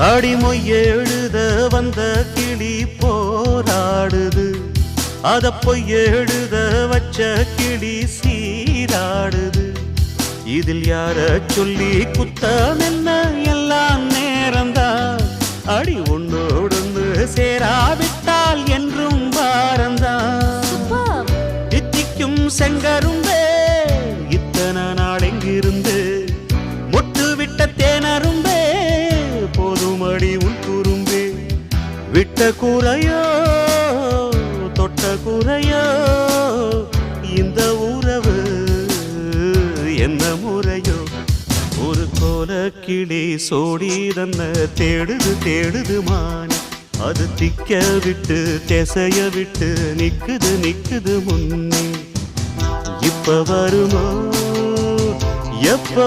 அடிமொய் எழுத வந்த கிளி போராடுது, அத பொய் எழுத வச்ச கிளி சீராடுது. இதில் யார சொல்லி குத்தம் என்ன, எல்லாம் நேரம்தான். அடி ஒன்னோடொன்று சேராவிட்டால் என்றும் பாரந்தான். தித்திக்கும் செங்கரும்பே இத்தனை நாள் எங்கிருந்து, மொட்டு விட்ட தேனரும்பே போதுமடி உன் குறும்பே. விட்ட கூரையோ தொட்ட கூரையோ இந்த உறவு என்ன முறையோ. ஒரு கோல கிளி சோடி தன்ன தேடுது தேடுது மான், அது திக்க விட்டு திசைய விட்டு நிக்குது நிக்குது முன்னே. இப்ப வருமோ எப்ப